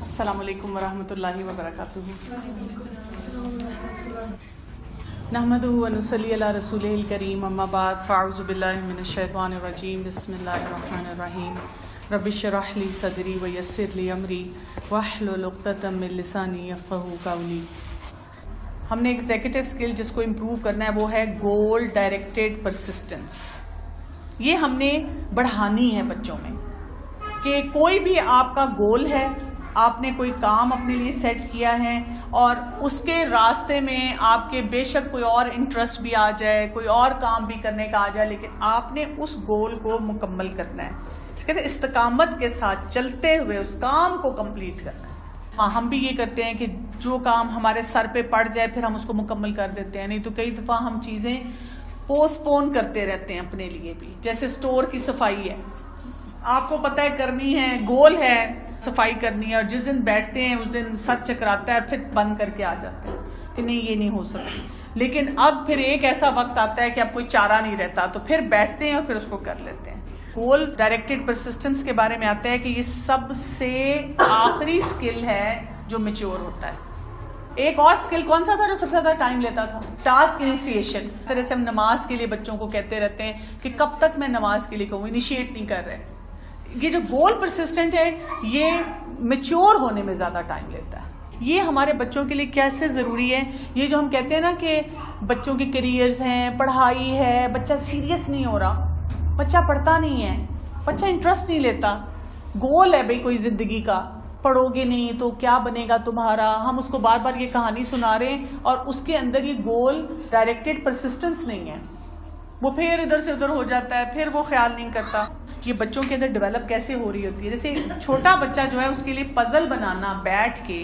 السلام علیکم ورحمۃ اللہ وبرکاتہ. نحمدہ ونصلی علی رسولہ الکریم، اما بعد فاعوذ باللہ من الشیطان الرجیم. بسم اللہ الرحمن الرحیم. رب اشرح لی صدری ویسر لی امری واحلل عقدۃ من لسانی یفقہوا قولی. ہم نے ایگزیکٹو اسکل جس کو امپروو کرنا ہے وہ ہے گول ڈائریکٹڈ پرسسٹنس. یہ ہم نے بڑھانی ہے بچوں میں کہ کوئی بھی آپ کا گول ہے، آپ نے کوئی کام اپنے لیے سیٹ کیا ہے اور اس کے راستے میں آپ کے بے شک کوئی اور انٹرسٹ بھی آ جائے، کوئی اور کام بھی کرنے کا آ جائے، لیکن آپ نے اس گول کو مکمل کرنا ہے. کہتے ہیں استقامت کے ساتھ چلتے ہوئے اس کام کو کمپلیٹ کرنا ہے. ہاں، ہم بھی یہ کرتے ہیں کہ جو کام ہمارے سر پہ پڑ جائے پھر ہم اس کو مکمل کر دیتے ہیں، نہیں تو کئی دفعہ ہم چیزیں پوسٹ پون کرتے رہتے ہیں اپنے لیے بھی. جیسے سٹور کی صفائی ہے، آپ کو پتہ ہے کرنی ہے، گول ہے صفائی کرنی ہے، اور جس دن بیٹھتے ہیں اس دن سر چکراتا ہے، پھر بند کر کے آ جاتے ہیں کہ نہیں یہ نہیں ہو سکتی. لیکن اب پھر ایک ایسا وقت آتا ہے کہ اب کوئی چارہ نہیں رہتا، تو پھر بیٹھتے ہیں اور پھر اس کو کر لیتے ہیں. گول ڈائریکٹڈ پرسسٹنس کے بارے میں آتا ہے کہ یہ سب سے آخری سکل ہے جو میچور ہوتا ہے. ایک اور سکل کون سا تھا جو سب سے زیادہ ٹائم لیتا تھا؟ Task initiation. اس طرح سے ہم نماز کے لیے بچوں کو کہتے رہتے ہیں کہ کب تک میں نماز کے لیے کہوں، انیشیٹ نہیں کر رہے. یہ جو گول پرسسٹنٹ ہے یہ میچور ہونے میں زیادہ ٹائم لیتا ہے. یہ ہمارے بچوں کے لیے کیسے ضروری ہے؟ یہ جو ہم کہتے ہیں نا کہ بچوں کے کیریئرز ہیں، پڑھائی ہے، بچہ سیریس نہیں ہو رہا، بچہ پڑھتا نہیں ہے، بچہ انٹرسٹ نہیں لیتا. گول ہے بھئی کوئی زندگی کا، پڑھو گے نہیں تو کیا بنے گا تمہارا. ہم اس کو بار بار یہ کہانی سنا رہے ہیں اور اس کے اندر یہ گول ڈائریکٹڈ پرسسٹنس نہیں ہے. وہ پھر ادھر سے ادھر ہو جاتا ہے، پھر وہ خیال نہیں کرتا. یہ بچوں کے اندر ڈیولپ کیسے ہو رہی ہوتی ہے؟ جیسے چھوٹا بچہ جو ہے اس کے لیے پزل بنانا بیٹھ کے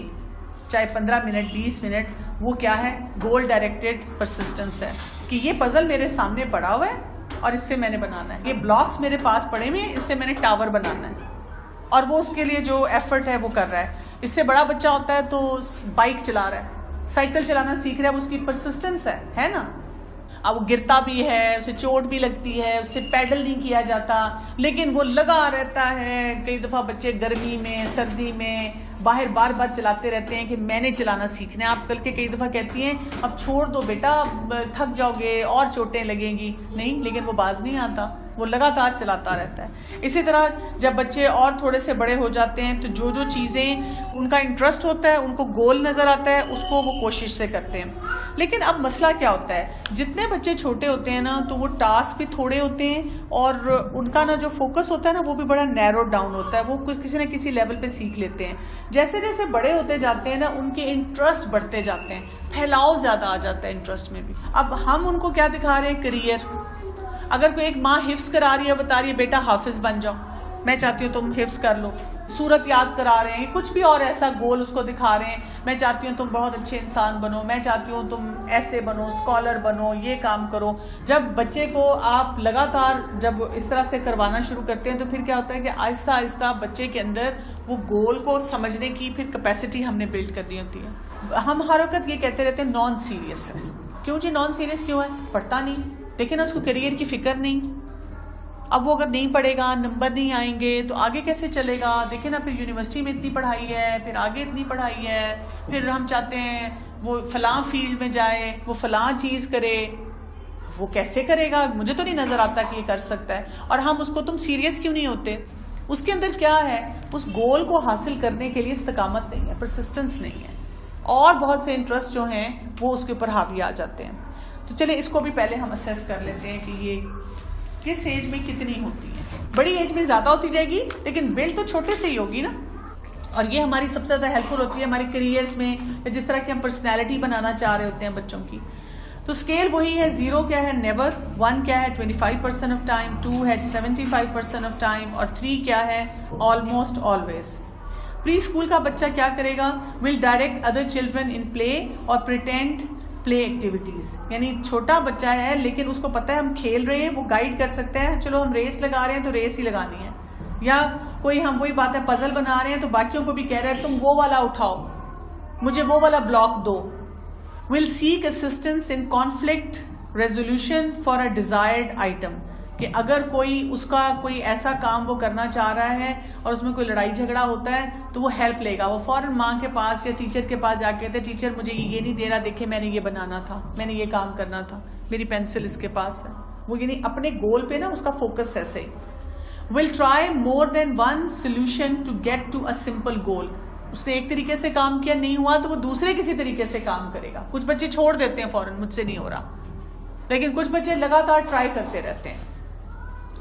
چاہے 15 منٹ 20 منٹ، وہ کیا ہے؟ گول ڈائریکٹڈ پرسسٹنس ہے کہ یہ پزل میرے سامنے پڑا ہوا ہے اور اس سے میں نے بنانا ہے. یہ بلاکس میرے پاس پڑے ہوئے ہیں، اس سے میں نے ٹاور بنانا ہے، اور وہ اس کے لیے جو ایفرٹ ہے وہ کر رہا ہے. اس سے بڑا بچہ ہوتا ہے تو بائک چلا رہا ہے، سائیکل چلانا سیکھ رہا ہے، اس کی پرسسٹنس ہے نا. اب وہ گرتا بھی ہے، اسے چوٹ بھی لگتی ہے، اس سے پیڈل نہیں کیا جاتا، لیکن وہ لگا رہتا ہے. کئی دفعہ بچے گرمی میں سردی میں باہر بار بار چلاتے رہتے ہیں کہ میں نے چلانا سیکھنا ہے. آپ کل کے کئی دفعہ کہتی ہیں اب چھوڑ دو بیٹا، تھک جاؤ گے اور چوٹیں لگیں گی. نہیں، لیکن وہ باز نہیں آتا، وہ لگاتار چلاتا رہتا ہے. اسی طرح جب بچے اور تھوڑے سے بڑے ہو جاتے ہیں تو جو جو چیزیں ان کا انٹرسٹ ہوتا ہے، ان کو گول نظر آتا ہے، اس کو وہ کوشش سے کرتے ہیں. لیکن اب مسئلہ کیا ہوتا ہے؟ جتنے بچے چھوٹے ہوتے ہیں نا تو وہ ٹاسک بھی تھوڑے ہوتے ہیں اور ان کا نا جو فوکس ہوتا ہے نا وہ بھی بڑا نیرو ڈاؤن ہوتا ہے. وہ کسی نہ کسی لیول پہ سیکھ لیتے ہیں. جیسے جیسے بڑے ہوتے جاتے ہیں نا ان کے انٹرسٹ بڑھتے جاتے ہیں، پھیلاؤ زیادہ آ جاتا ہے انٹرسٹ میں بھی. اب ہم ان کو کیا دکھا رہے ہیں؟ کیریئر. اگر کوئی ایک ماں حفظ کرا رہی ہے، بتا رہی ہے بیٹا حافظ بن جاؤ، میں چاہتی ہوں تم حفظ کر لو، سورت یاد کرا رہے ہیں، کچھ بھی اور ایسا گول اس کو دکھا رہے ہیں، میں چاہتی ہوں تم بہت اچھے انسان بنو، میں چاہتی ہوں تم ایسے بنو، اسکالر بنو، یہ کام کرو. جب بچے کو آپ لگاتار جب اس طرح سے کروانا شروع کرتے ہیں تو پھر کیا ہوتا ہے کہ آہستہ آہستہ بچے کے اندر وہ گول کو سمجھنے کی پھر کیپیسٹی ہم نے بلڈ کرنی ہوتی ہے. ہم ہر وقت یہ کہتے رہتے ہیں نان سیریس ہے. کیوں جی نان سیریس کیوں ہے؟ پڑھتا نہیں، لیکن اس کو کیریئر کی فکر نہیں. اب وہ اگر نہیں پڑھے گا، نمبر نہیں آئیں گے تو آگے کیسے چلے گا؟ دیکھیں نا، پھر یونیورسٹی میں اتنی پڑھائی ہے، پھر آگے اتنی پڑھائی ہے، پھر ہم چاہتے ہیں وہ فلاں فیلڈ میں جائے، وہ فلاں چیز کرے. وہ کیسے کرے گا؟ مجھے تو نہیں نظر آتا کہ یہ کر سکتا ہے. اور ہم اس کو تم سیریس کیوں نہیں ہوتے؟ اس کے اندر کیا ہے؟ اس گول کو حاصل کرنے کے لیے استقامت نہیں ہے، پرسسٹنس نہیں ہے، اور بہت سے انٹرسٹ جو ہیں وہ اس کے اوپر حاوی آ جاتے ہیں. تو چلیں اس کو بھی پہلے ہم اسیس کر لیتے ہیں کہ یہ کس ایج میں کتنی ہوتی ہے. بڑی ایج میں زیادہ ہوتی جائے گی، لیکن بلڈ تو چھوٹے سے ہی ہوگی نا. اور یہ ہماری سب سے زیادہ ہیلپ فل ہوتی ہے ہمارے کیریئرز میں، جس طرح کی ہم پرسنالٹی بنانا چاہ رہے ہوتے ہیں بچوں کی. تو اسکیل وہی ہے. 0 کیا ہے؟ نیور. 1 کیا ہے؟ 25% آف ٹائم. 2 ہے 75% آف ٹائم. اور 3 کیا ہے؟ Almost always. پری اسکول کا بچہ کیا کرے گا؟ ول ڈائریکٹ ادر چلڈرن ان پلے اور پریٹینڈ پلے ایکٹیویٹیز. یعنی چھوٹا بچہ ہے لیکن اس کو پتہ ہے ہم کھیل رہے ہیں، وہ گائیڈ کر سکتا ہے. چلو ہم ریس لگا رہے ہیں تو ریس ہی لگانی ہے، یا کوئی ہم وہی بات ہے پزل بنا رہے ہیں تو باقیوں کو بھی کہہ رہے ہیں تم وہ والا اٹھاؤ، مجھے وہ والا بلاک دو. Will seek assistance in conflict resolution for a desired item. کہ اگر کوئی اس کا کوئی ایسا کام وہ کرنا چاہ رہا ہے اور اس میں کوئی لڑائی جھگڑا ہوتا ہے تو وہ ہیلپ لے گا, وہ فوراً ماں کے پاس یا ٹیچر کے پاس جا کے کہتے ہیں ٹیچر مجھے یہ نہیں دے رہا, دیکھیں میں نے یہ بنانا تھا, میں نے یہ کام کرنا تھا, میری پینسل اس کے پاس ہے. وہ یعنی اپنے گول پہ نا اس کا فوکس ایسے ہی. Will try more than one solution to get to a simple goal. اس نے ایک طریقے سے کام کیا, نہیں ہوا تو وہ دوسرے کسی طریقے سے کام کرے گا. کچھ بچے چھوڑ دیتے ہیں فوراً, مجھ سے نہیں ہو رہا, لیکن کچھ بچے لگاتار ٹرائی کرتے رہتے ہیں.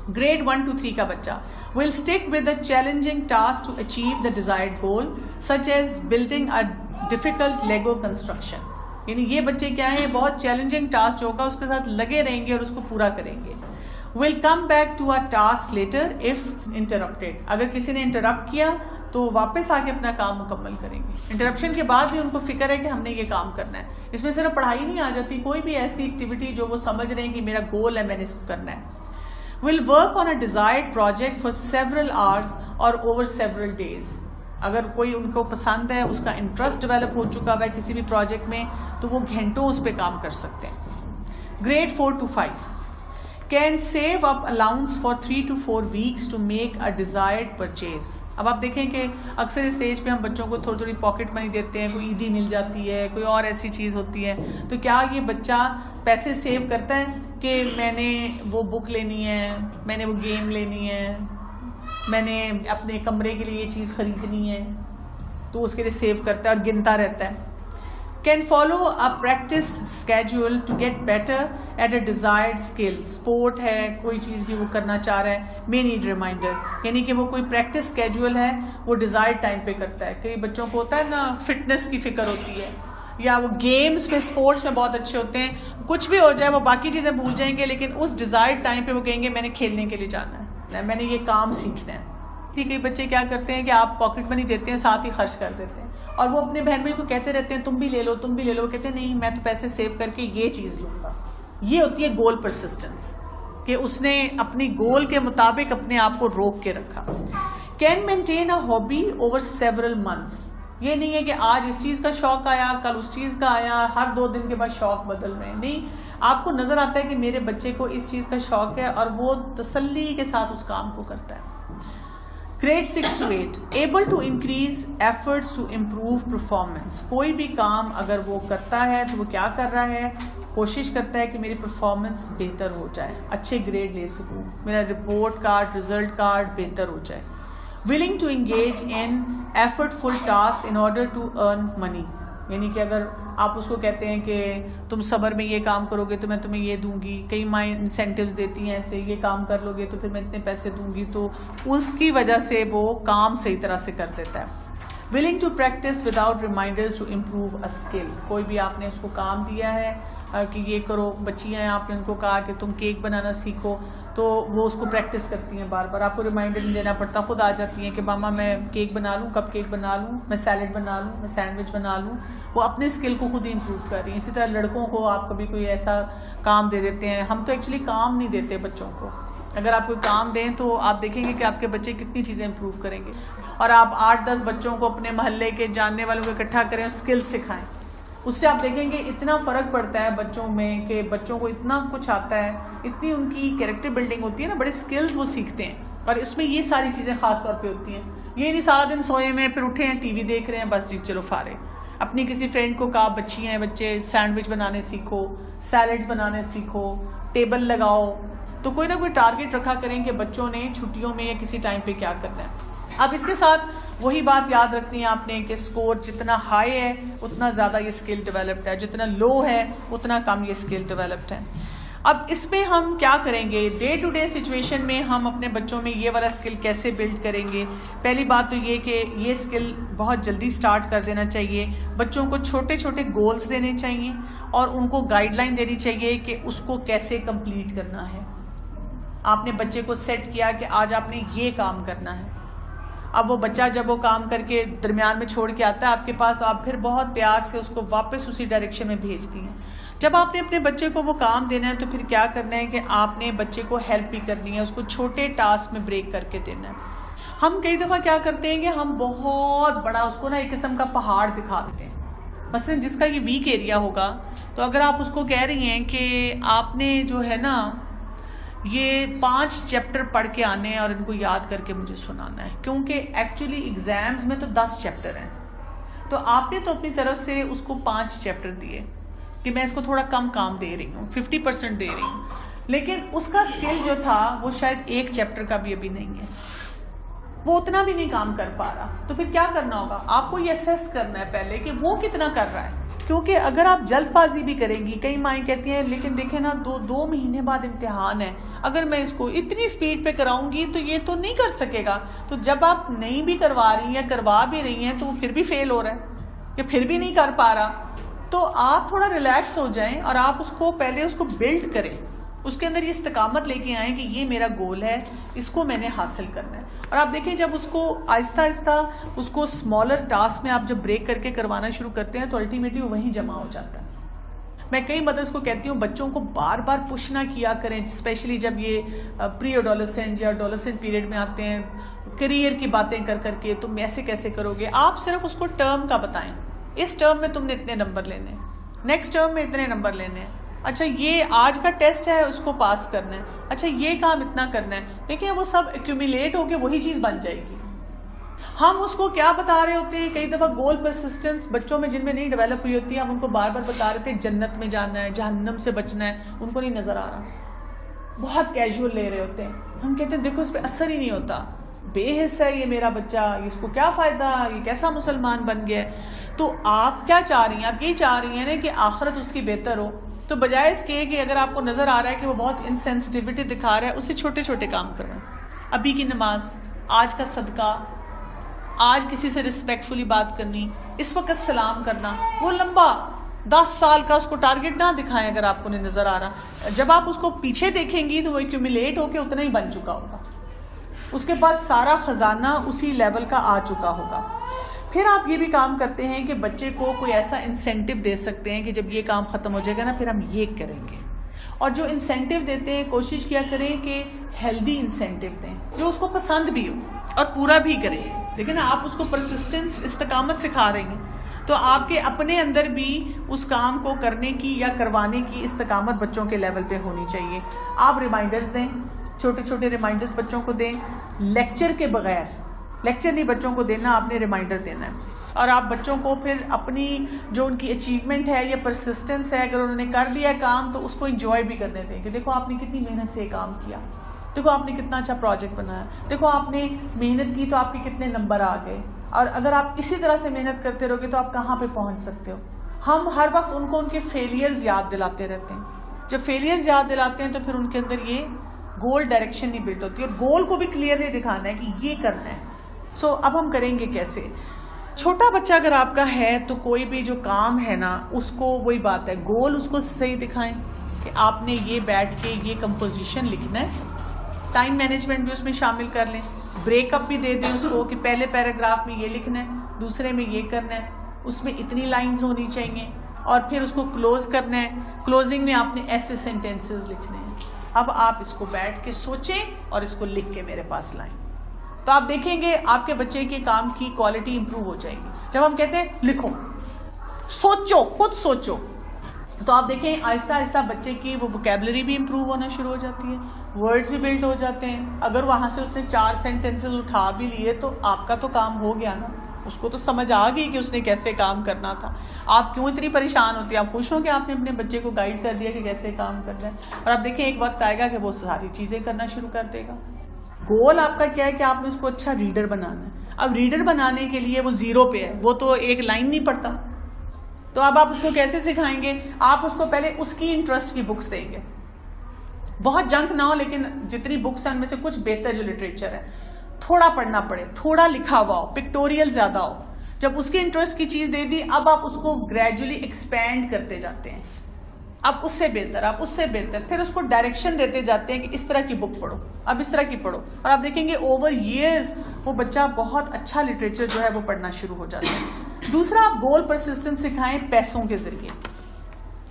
گریڈ 1 to 3 کا بچہ will stick with the challenging task to achieve the desired goal such as building a difficult Lego construction. یعنی یہ بچے کیا ہیں, بہت چیلنجنگ ٹاسک جو ہوگا اس کے ساتھ لگے رہیں گے اور اس کو پورا کریں گے. will come back to a task later if interrupted. اگر کسی نے انٹرپٹ کیا تو واپس آ کے اپنا کام مکمل کریں گے. انٹرپشن کے بعد بھی ان کو فکر ہے کہ ہم نے یہ کام کرنا ہے. اس میں صرف پڑھائی نہیں آ جاتی, کوئی بھی ایسی ایکٹیویٹی جو وہ سمجھ رہے ہیں کہ میرا گول ہے, میں نے اس کو کرنا ہے. will work on a desired project for several hours or over several days. اگر کوئی ان کو پسند ہے, اس کا انٹرسٹ ڈیولپ ہو چکا ہوا ہے کسی بھی پروجیکٹ میں, تو وہ گھنٹوں اس پہ کام کر سکتے ہیں. Grade 4 to 5 can save up allowance for 3 to 4 weeks to make a desired purchase. اب آپ دیکھیں کہ اکثر اس اسٹیج پہ ہم بچوں کو تھوڑی تھوڑی پاکٹ منی دیتے ہیں, کوئی عیدی مل جاتی ہے, کوئی اور ایسی چیز ہوتی ہے, تو کیا یہ بچہ پیسے سیو کرتا ہے کہ میں نے وہ بک لینی ہے, میں نے وہ گیم لینی ہے, میں نے اپنے کمرے کے لیے یہ چیز خریدنی ہے, تو اس کے لیے سیو کرتا ہے اور گنتا رہتا ہے. Can follow a practice schedule to get better at a desired skill. Sport ہے, کوئی چیز بھی وہ کرنا چاہ رہا ہے, may need reminder. یعنی کہ وہ کوئی پریکٹس اسکیجول ہے, وہ ڈیزائرڈ ٹائم پہ کرتا ہے. کئی بچوں کو ہوتا ہے نا فٹنس کی فکر ہوتی ہے, یا وہ گیمز میں اسپورٹس میں بہت اچھے ہوتے ہیں, کچھ بھی ہو جائے وہ باقی چیزیں بھول جائیں گے, لیکن اس ڈیزائرڈ ٹائم پہ وہ کہیں گے میں نے کھیلنے کے لیے جانا ہے, میں نے یہ کام سیکھنا ہے. کئی بچے کیا کرتے ہیں کہ آپ پاکٹ منی دیتے ہیں, ساتھ ہی خرچ کر دیتے ہیں, اور وہ اپنے بہن بھائی کو کہتے رہتے ہیں تم بھی لے لو, تم بھی لے لو. وہ کہتے ہیں نہیں, میں تو پیسے سیو کر کے یہ چیز لوں گا. یہ ہوتی ہے گول پرسسٹنس, کہ اس نے اپنی گول کے مطابق اپنے آپ کو روک کے رکھا. Can maintain a hobby over several months. یہ نہیں ہے کہ آج اس چیز کا شوق آیا, کل اس چیز کا آیا, ہر 2 دن کے بعد شوق بدل رہے ہیں. نہیں, آپ کو نظر آتا ہے کہ میرے بچے کو اس چیز کا شوق ہے اور وہ تسلی کے ساتھ اس کام کو کرتا ہے. Grade 6 to 8 able to increase efforts to improve performance. کوئی بھی کام اگر وہ کرتا ہے تو وہ کیا کر رہا ہے, کوشش کرتا ہے کہ میری پرفارمنس بہتر ہو جائے, اچھے گریڈ لے سکوں, میرا رپورٹ کارڈ, رزلٹ کارڈ بہتر ہو جائے. willing to engage in effortful tasks in order to earn money. یعنی کہ اگر آپ اس کو کہتے ہیں کہ تم صبر میں یہ کام کرو گے تو میں تمہیں یہ دوں گی, کئی ماں انسینٹیوز دیتی ہیں ایسے, یہ کام کر لو گے تو پھر میں اتنے پیسے دوں گی, تو اس کی وجہ سے وہ کام صحیح طرح سے کر دیتا ہے. willing to practice without reminders to improve a skill. کوئی بھی آپ نے اس کو کام دیا ہے کہ یہ کرو, بچیاں ہیں, آپ نے ان کو کہا کہ تم کیک بنانا سیکھو, تو وہ اس کو پریکٹس کرتی ہیں بار بار, آپ کو ریمائنڈر نہیں دینا پڑتا, خود آ جاتی ہیں کہ ماما میں کیک بنا لوں, کپ کیک بنا لوں, میں سیلڈ بنا لوں, میں سینڈوچ بنا لوں. وہ اپنے اسکل کو خود ہی امپروو کر رہی ہیں. اسی طرح لڑکوں کو آپ کبھی کوئی ایسا کام دے دیتے ہیں, ہم تو ایکچولی کام نہیں دیتے بچوں کو, اگر آپ کوئی کام دیں تو آپ دیکھیں گے کہ آپ کے بچے کتنی چیزیں امپروو کریں گے. اور آپ 8-10 بچوں کو اپنے محلے کے جاننے والوں کو اکٹھا کریں اور اسکل سکھائیں, اس سے آپ دیکھیں گے اتنا فرق پڑتا ہے بچوں میں, کہ بچوں کو اتنا کچھ آتا ہے, اتنی ان کی کیریکٹر بلڈنگ ہوتی ہے نا, بڑے اسکلز وہ سیکھتے ہیں. اور اس میں یہ ساری چیزیں خاص طور پہ ہوتی ہیں. یہ نہیں سارا دن سوئے میں, پھر اٹھے ہیں ٹی وی دیکھ رہے ہیں, بس جی چلو فارغ. اپنی کسی فرینڈ کو کہا بچی ہیں بچے سینڈوچ بنانے سیکھو, سیلڈز بنانے سیکھو, ٹیبل لگاؤ, تو کوئی نہ کوئی ٹارگیٹ رکھا کریں کہ بچوں نے چھٹیوں میں یا کسی ٹائم پہ کیا کرنا ہے. اب اس کے ساتھ وہی بات یاد رکھنی ہے آپ نے کہ اسکور جتنا ہائی ہے اتنا زیادہ یہ اسکل ڈیولپڈ ہے, جتنا لو ہے اتنا کم یہ اسکل ڈیولپڈ ہے. اب اس میں ہم کیا کریں گے, ڈے ٹو ڈے سچویشن میں ہم اپنے بچوں میں یہ والا اسکل کیسے بلڈ کریں گے. پہلی بات تو یہ کہ یہ اسکل بہت جلدی سٹارٹ کر دینا چاہیے. بچوں کو چھوٹے چھوٹے گولز دینے چاہیے اور ان کو گائیڈ لائن دینی چاہیے کہ اس کو کیسے کمپلیٹ کرنا ہے. آپ نے بچے کو سیٹ کیا کہ آج آپ نے یہ کام کرنا ہے. اب وہ بچہ جب وہ کام کر کے درمیان میں چھوڑ کے آتا ہے آپ کے پاس, تو آپ پھر بہت پیار سے اس کو واپس اسی ڈائریکشن میں بھیجتی ہیں. جب آپ نے اپنے بچے کو وہ کام دینا ہے تو پھر کیا کرنا ہے کہ آپ نے بچے کو ہیلپ بھی کرنی ہے, اس کو چھوٹے ٹاسک میں بریک کر کے دینا ہے. ہم کئی دفعہ کیا کرتے ہیں کہ ہم بہت بڑا اس کو نا ایک قسم کا پہاڑ دکھا دیتے ہیں. مثلا جس کا یہ ویک ایریا ہوگا, تو اگر آپ اس کو کہہ رہی ہیں کہ آپ نے جو ہے نا یہ 5 چیپٹر پڑھ کے آنے ہیں اور ان کو یاد کر کے مجھے سنانا ہے، کیونکہ ایکچولی ایگزامز میں تو 10 چیپٹر ہیں، تو آپ نے تو اپنی طرف سے اس کو 5 چیپٹر دیے کہ میں اس کو تھوڑا کم کام دے رہی ہوں، 50% دے رہی ہوں، لیکن اس کا اسکل جو تھا وہ شاید 1 چیپٹر کا بھی ابھی نہیں ہے، وہ اتنا بھی نہیں کام کر پا رہا. تو پھر کیا کرنا ہوگا؟ آپ کو یہ اسیس کرنا ہے پہلے کہ وہ کتنا کر رہا ہے، کیونکہ اگر آپ جلد بازی بھی کریں گی، کئی مائیں کہتی ہیں لیکن دیکھیں نا 2 مہینے بعد امتحان ہے، اگر میں اس کو اتنی سپیڈ پہ کراؤں گی تو یہ تو نہیں کر سکے گا. تو جب آپ نہیں بھی کروا رہی ہیں، کروا بھی رہی ہیں، تو وہ پھر بھی فیل ہو رہا ہے یا پھر بھی نہیں کر پا رہا. تو آپ تھوڑا ریلیکس ہو جائیں اور آپ اس کو پہلے اس کو بلڈ کریں، اس کے اندر یہ استقامت لے کے آئیں کہ یہ میرا گول ہے، اس کو میں نے حاصل کرنا ہے. اور آپ دیکھیں جب اس کو آہستہ آہستہ اس کو اسمالر ٹاسک میں آپ جب بریک کر کے کروانا شروع کرتے ہیں تو الٹیمیٹلی وہ وہیں جمع ہو جاتا ہے. میں کئی مدرس کو کہتی ہوں بچوں کو بار بار پش نہ کیا کریں، اسپیشلی جب یہ پری ایڈولسنٹ یا ایڈولسنٹ پیریڈ میں آتے ہیں، کریئر کی باتیں کر کر کے تم ایسے کیسے کرو گے. آپ صرف اس کو ٹرم کا بتائیں، اس ٹرم میں تم نے اتنے نمبر لینے، نیکسٹ ٹرم میں اتنے نمبر لینے ہیں، اچھا یہ آج کا ٹیسٹ ہے اس کو پاس کرنا ہے، اچھا یہ کام اتنا کرنا ہے. دیکھیں وہ سب ایکومولیٹ ہو کے وہی چیز بن جائے گی. ہم اس کو کیا بتا رہے ہوتے ہیں، کئی دفعہ گول پرسسٹنس بچوں میں جن میں نہیں ڈیولپ ہوئی ہوتی ہے، ہم ان کو بار بار بتا رہے تھے جنت میں جانا ہے، جہنم سے بچنا ہے، ان کو نہیں نظر آ رہا، بہت کیجول لے رہے ہوتے ہیں. ہم کہتے ہیں دیکھو اس پہ اثر ہی نہیں ہوتا، بے حص ہے یہ میرا بچہ، اس کو کیا فائدہ، یہ کیسا مسلمان بن گیا. تو آپ کیا چاہ رہی ہیں؟ آپ یہ چاہ رہی ہیں نا کہ آخرت اس کی بہتر ہو. تو بجائے اس کے کہ اگر آپ کو نظر آ رہا ہے کہ وہ بہت انسینسٹیوٹی دکھا رہا ہے، اسے چھوٹے چھوٹے کام کروائیں. ابھی کی نماز، آج کا صدقہ، آج کسی سے ریسپیکٹفلی بات کرنی، اس وقت سلام کرنا. وہ لمبا 10 سال کا اس کو ٹارگٹ نہ دکھائیں اگر آپ کو نہیں نظر آ رہا. جب آپ اس کو پیچھے دیکھیں گی تو وہ ایکومولیٹ ہو کے اتنا ہی بن چکا ہوگا، اس کے پاس سارا خزانہ اسی لیول کا آ چکا ہوگا. پھر آپ یہ بھی کام کرتے ہیں کہ بچے کو کوئی ایسا انسینٹیو دے سکتے ہیں کہ جب یہ کام ختم ہو جائے گا نا پھر ہم یہ کریں گے. اور جو انسینٹیو دیتے ہیں کوشش کیا کریں کہ ہیلدی انسینٹیو دیں جو اس کو پسند بھی ہو اور پورا بھی کریں. لیکن آپ اس کو پرسسٹنس، استقامت سکھا رہی ہیں تو آپ کے اپنے اندر بھی اس کام کو کرنے کی یا کروانے کی استقامت بچوں کے لیول پہ ہونی چاہیے. آپ ریمائنڈرز دیں، چھوٹے چھوٹے ریمائنڈرز بچوں کو دیں، لیکچر کے بغیر. لیکچر نہیں بچوں کو دینا، آپ نے ریمائنڈر دینا ہے. اور آپ بچوں کو پھر اپنی جو ان کی اچیومنٹ ہے یا پرسسٹنس ہے، اگر انہوں نے کر دیا کام تو اس کو انجوائے بھی کرنے دیں کہ دیکھو آپ نے کتنی محنت سے یہ کام کیا، دیکھو آپ نے کتنا اچھا پروجیکٹ بنایا، دیکھو آپ نے محنت کی تو آپ کے کتنے نمبر آ گئے. اور اگر آپ اسی طرح سے محنت کرتے رہو گے تو آپ کہاں پہ پہنچ سکتے ہو. ہم ہر وقت ان کو ان کے فیلیئرز یاد دلاتے رہتے ہیں. جب فیلیئرز یاد دلاتے ہیں تو پھر ان کے اندر یہ گول ڈائریکشن نہیں بلڈ ہوتی، اور گول کو بھی کلیئرلی دکھانا ہے کہ یہ کرنا ہے. سو اب ہم کریں گے کیسے؟ چھوٹا بچہ اگر آپ کا ہے تو کوئی بھی جو کام ہے نا اس کو وہی بات ہے، گول اس کو صحیح دکھائیں کہ آپ نے یہ بیٹھ کے یہ کمپوزیشن لکھنا ہے. ٹائم مینجمنٹ بھی اس میں شامل کر لیں، بریک اپ بھی دے دیں اس کو کہ پہلے پیراگراف میں یہ لکھنا ہے، دوسرے میں یہ کرنا ہے، اس میں اتنی لائنز ہونی چاہیے، اور پھر اس کو کلوز کرنا ہے. کلوزنگ میں آپ نے ایسے سینٹینسز لکھنے ہیں. اب آپ اس کو بیٹھ کے سوچیں اور اس کو لکھ کے میرے پاس لائیں، تو آپ دیکھیں گے آپ کے بچے کے کام کی کوالٹی امپروو ہو جائے گی. جب ہم کہتے ہیں لکھو، سوچو، خود سوچو، تو آپ دیکھیں آہستہ آہستہ بچے کی وہ ووکیبلری بھی امپروو ہونا شروع ہو جاتی ہے، ورڈز بھی بلڈ ہو جاتے ہیں. اگر وہاں سے اس نے 4 سینٹینسز اٹھا بھی لیے تو آپ کا تو کام ہو گیا نا، اس کو تو سمجھ آ گئی کہ اس نے کیسے کام کرنا تھا. آپ کیوں اتنی پریشان ہوتی ہیں؟ آپ خوش ہوں کہ آپ نے اپنے بچے کو گائیڈ کر دیا کہ کیسے کام کرنا ہے. اور آپ دیکھیں ایک وقت آئے گا کہ وہ ساری چیزیں کرنا شروع کر دے گا. گول آپ کا کیا ہے کہ آپ نے اس کو اچھا ریڈر بنانا ہے. اب ریڈر بنانے کے لیے وہ 0 پہ ہے، وہ تو ایک لائن نہیں پڑھتا. تو اب آپ اس کو کیسے سکھائیں گے؟ آپ اس کو پہلے اس کی انٹرسٹ کی بکس دیں گے، بہت جنک نہ ہو لیکن جتنی بکس ہیں ان میں سے کچھ بہتر جو لٹریچر ہے تھوڑا پڑھنا پڑے، تھوڑا لکھا ہوا ہو، پکٹوریل زیادہ ہو. جب اس کی انٹرسٹ کی چیز دے دی، اب آپ اس کو گریجولی ایکسپینڈ کرتے جاتے ہیں. اب اس سے بہتر، آپ اس سے بہتر، پھر اس کو ڈائریکشن دیتے جاتے ہیں کہ اس طرح کی بک پڑھو، اب اس طرح کی پڑھو. اور آپ دیکھیں گے اوور ایئرز وہ بچہ بہت اچھا لٹریچر جو ہے وہ پڑھنا شروع ہو جاتا ہے. دوسرا، آپ گول پرسسٹنس سکھائیں پیسوں کے ذریعے.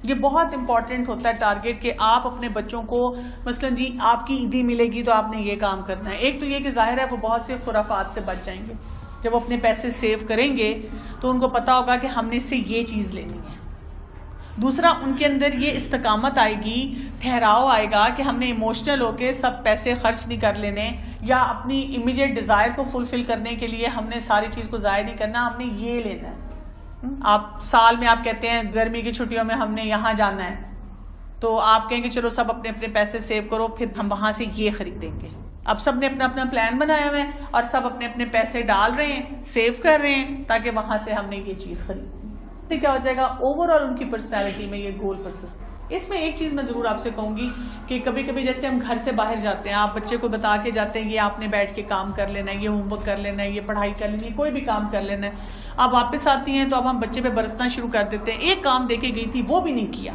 یہ بہت امپورٹنٹ ہوتا ہے ٹارگیٹ کہ آپ اپنے بچوں کو مثلا جی آپ کی عیدی ملے گی تو آپ نے یہ کام کرنا ہے. ایک تو یہ کہ ظاہر ہے وہ بہت سے خرافات سے بچ جائیں گے. جب اپنے پیسے سیو کریں گے تو ان کو پتا ہوگا کہ ہم نے اس سے یہ چیز لینی ہے. دوسرا ان کے اندر یہ استقامت آئے گی، ٹھہراؤ آئے گا کہ ہم نے ایموشنل ہو کے سب پیسے خرچ نہیں کر لینے، یا اپنی امیڈیٹ ڈیزائر کو فلفل کرنے کے لیے ہم نے ساری چیز کو ضائع نہیں کرنا، ہم نے یہ لینا ہے۔ آپ سال میں آپ کہتے ہیں گرمی کی چھٹیوں میں ہم نے یہاں جانا ہے، تو آپ کہیں گے چلو سب اپنے اپنے پیسے سیو کرو، پھر ہم وہاں سے یہ خریدیں گے۔ اب سب نے اپنا اپنا پلان بنایا ہوا ہے اور سب اپنے اپنے پیسے ڈال رہے ہیں، سیو کر رہے ہیں تاکہ وہاں سے ہم نے یہ چیز خریدی۔ کیا ہو جائے گا اوور آل ان کی پرسنالٹی میں یہ گول پرسسٹ۔ اس میں ایک چیز میں ضرور آپ سے کہوں گی کہ کبھی کبھی جیسے ہم گھر سے باہر جاتے ہیں، آپ بچے کو بتا کے جاتے ہیں یہ آپ نے بیٹھ کے کام کر لینا ہے، یہ ہوم ورک کر لینا ہے، یہ پڑھائی کر لینی ہے، کوئی بھی کام کر لینا ہے۔ آپ واپس آتی ہیں تو اب ہم بچے پہ برسنا شروع کر دیتے ہیں، ایک کام دے کے گئی تھی وہ بھی نہیں کیا،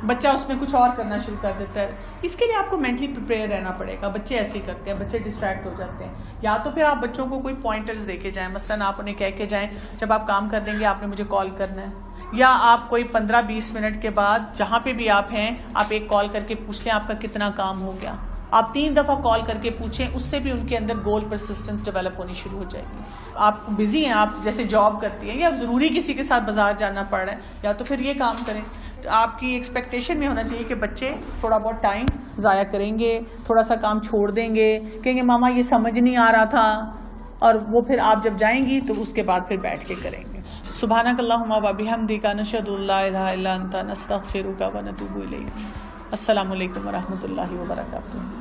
بچہ اس میں کچھ اور کرنا شروع کر دیتا ہے۔ اس کے لیے آپ کو مینٹلی پریپیئر رہنا پڑے گا۔ بچے ایسے ہی کرتے ہیں، بچے ڈسٹریکٹ ہو جاتے ہیں۔ یا تو پھر آپ بچوں کو کوئی پوائنٹرز دے کے جائیں، مثلاً آپ انہیں کہہ کے جائیں جب آپ کام کر لیں گے آپ نے مجھے کال کرنا ہے، یا آپ کوئی 15-20 منٹ کے بعد جہاں پہ بھی آپ ہیں آپ ایک کال کر کے پوچھ لیں آپ کا کتنا کام ہو گیا۔ آپ 3 دفعہ کال کر کے پوچھیں، اس سے بھی ان کے اندر گول پرسسٹنس ڈیولپ ہونی شروع ہو جائے گی۔ آپ بزی ہیں، آپ جیسے جاب کرتی ہیں یا ضروری کسی کے ساتھ بازار جانا پڑ رہا ہے، یا تو پھر یہ کام کریں۔ آپ کی ایکسپیکٹیشن میں ہونا چاہیے کہ بچے تھوڑا بہت ٹائم ضائع کریں گے، تھوڑا سا کام چھوڑ دیں گے، کہیں گے ماما یہ سمجھ نہیں آ رہا تھا، اور وہ پھر آپ جب جائیں گی تو اس کے بعد پھر بیٹھ کے کریں گے۔ سبحانک اللہم و بحمدک نشہد ان لا الہ الا انت نستغفرک و نتوب الیک۔ السلام علیکم و رحمۃ اللہ وبرکاتہ۔